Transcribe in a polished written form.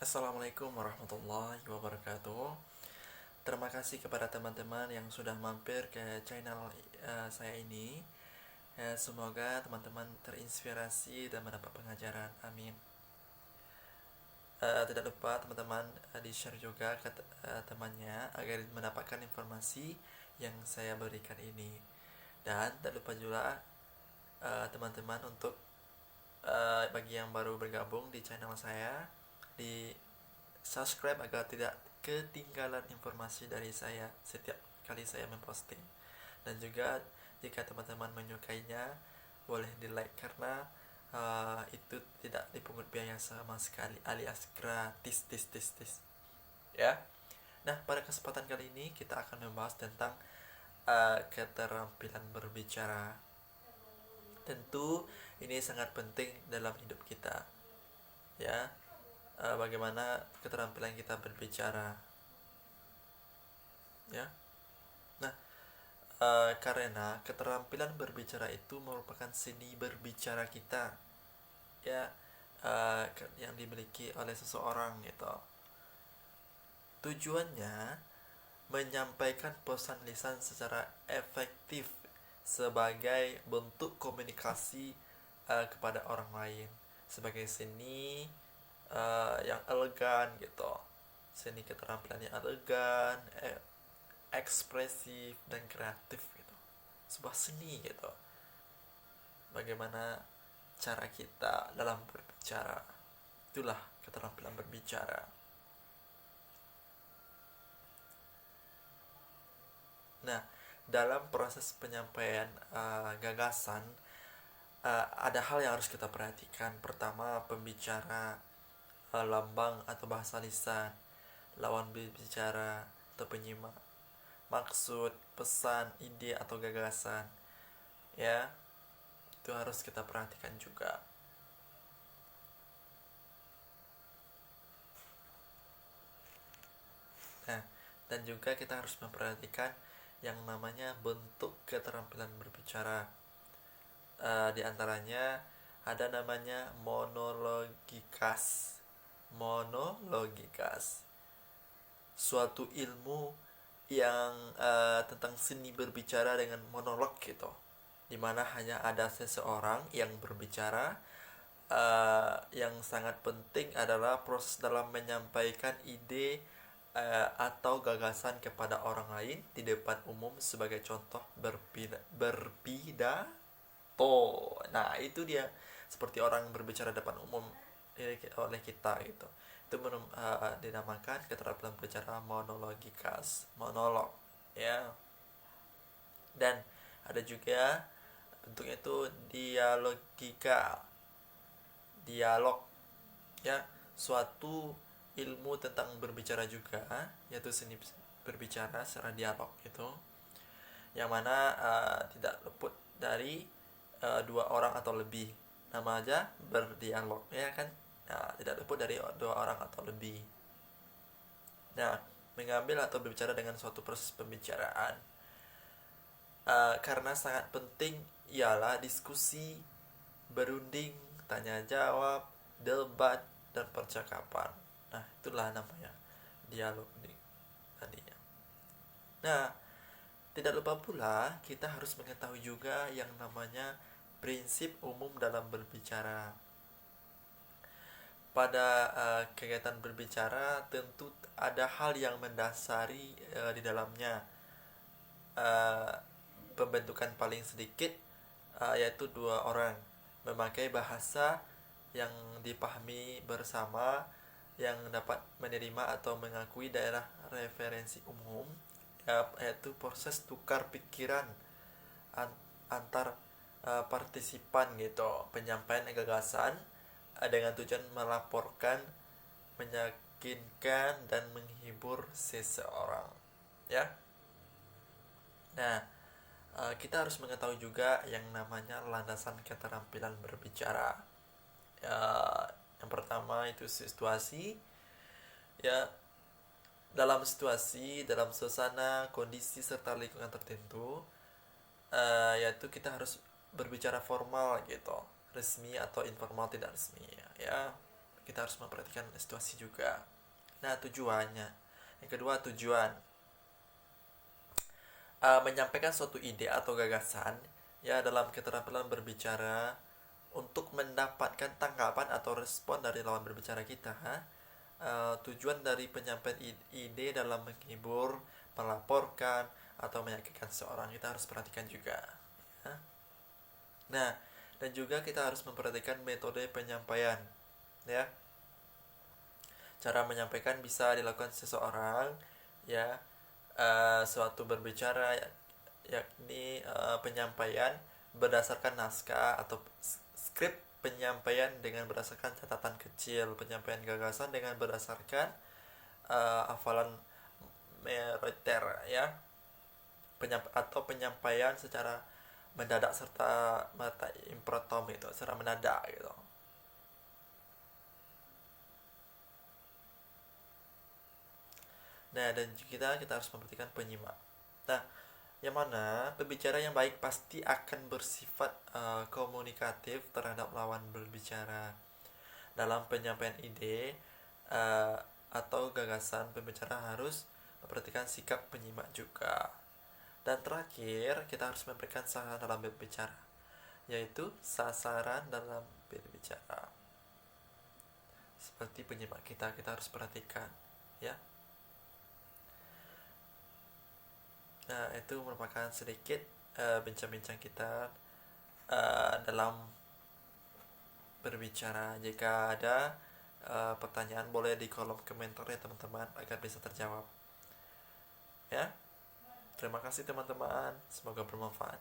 Assalamualaikum warahmatullahi wabarakatuh. Terima kasih kepada teman-teman yang sudah mampir ke channel saya ini. Semoga teman-teman terinspirasi dan mendapat pengajaran. Amin. Tidak lupa teman-teman di-share juga ke temannya agar mendapatkan informasi yang saya berikan ini. Dan tidak lupa juga teman-teman untuk bagi yang baru bergabung di channel saya, di subscribe agar tidak ketinggalan informasi dari saya setiap kali saya memposting. Dan juga jika teman-teman menyukainya, boleh di like karena itu tidak dipungut biaya sama sekali, alias gratis ya. Nah, pada kesempatan kali ini kita akan membahas tentang keterampilan berbicara. Tentu ini sangat penting dalam hidup kita, ya. Bagaimana keterampilan kita berbicara, ya. Nah, karena keterampilan berbicara itu merupakan seni berbicara kita, ya, yang dimiliki oleh seseorang gitu. Tujuannya menyampaikan pesan lisan secara efektif sebagai bentuk komunikasi kepada orang lain, sebagai seni yang elegan gitu, seni keterampilan yang elegan, ekspresif dan kreatif gitu, sebuah seni gitu. Bagaimana cara kita dalam berbicara, itulah keterampilan berbicara. Nah, dalam proses penyampaian gagasan ada hal yang harus kita perhatikan. Pertama, pembicara, lambang atau bahasa lisan, lawan berbicara atau penyimak, maksud, pesan, ide atau gagasan, ya, itu harus kita perhatikan juga. Nah, dan juga kita harus memperhatikan yang namanya bentuk keterampilan berbicara. Di antaranya ada namanya monologikas. Suatu ilmu yang tentang seni berbicara dengan monolog gitu, dimana hanya ada seseorang yang berbicara. Yang sangat penting adalah proses dalam menyampaikan ide atau gagasan kepada orang lain di depan umum, sebagai contoh berpidato. Nah, itu dia, seperti orang berbicara depan umum oleh kita gitu. Itu dinamakan keterampilan berbicara monolog, ya. Dan ada juga bentuknya itu dialog, ya, suatu ilmu tentang berbicara juga, yaitu seni berbicara secara dialog itu, yang mana tidak luput dari dua orang atau lebih. Nama aja berdialog, ya kan. Nah, tidak luput dari dua orang atau lebih. Nah, mengambil atau berbicara dengan suatu proses pembicaraan karena sangat penting ialah diskusi, berunding, tanya jawab, debat, dan percakapan. Nah, itulah namanya dialog tadinya. Nah, tidak lupa pula kita harus mengetahui juga yang namanya prinsip umum dalam berbicara. Pada kegiatan berbicara tentu ada hal yang mendasari di dalamnya. Pembentukan paling sedikit yaitu dua orang memakai bahasa yang dipahami bersama, yang dapat menerima atau mengakui daerah referensi umum, yaitu proses tukar pikiran antar partisipan gitu, penyampaian gagasan dengan tujuan melaporkan, meyakinkan, dan menghibur seseorang, ya. Nah, kita harus mengetahui juga yang namanya landasan keterampilan berbicara. Yang pertama itu situasi, ya. Dalam situasi, dalam suasana, kondisi, serta lingkungan tertentu, yaitu kita harus berbicara formal gitu, resmi atau informal tidak resmi, ya. kita harus memperhatikan situasi juga. Nah, tujuannya. Yang kedua, tujuan. Menyampaikan suatu ide atau gagasan ya dalam keterampilan berbicara untuk mendapatkan tanggapan atau respon dari lawan berbicara kita. Tujuan dari penyampaian ide dalam menghibur, melaporkan, atau meyakinkan seseorang, kita harus perhatikan juga ya. Nah, dan juga kita harus memperhatikan metode penyampaian ya. Cara menyampaikan bisa dilakukan seseorang ya, suatu berbicara yakni penyampaian berdasarkan naskah atau skrip penyampaian dengan berdasarkan catatan kecil, penyampaian gagasan dengan berdasarkan hafalan meroiter ya, atau penyampaian secara mendadak serta mata improtom itu, secara mendadak gitu. Nah, dan kita harus memperhatikan penyimak. Nah, yang mana pembicara yang baik pasti akan bersifat komunikatif terhadap lawan berbicara. Dalam penyampaian ide atau gagasan, pembicara harus memperhatikan sikap penyimak juga. Dan terakhir, kita harus memberikan sasaran dalam berbicara, yaitu sasaran dalam berbicara. Seperti penyimak kita harus perhatikan ya. Nah, itu merupakan sedikit bincang-bincang kita dalam berbicara. Jika ada pertanyaan, boleh di kolom komentar ya teman-teman, agar bisa terjawab ya. Terima kasih teman-teman, semoga bermanfaat.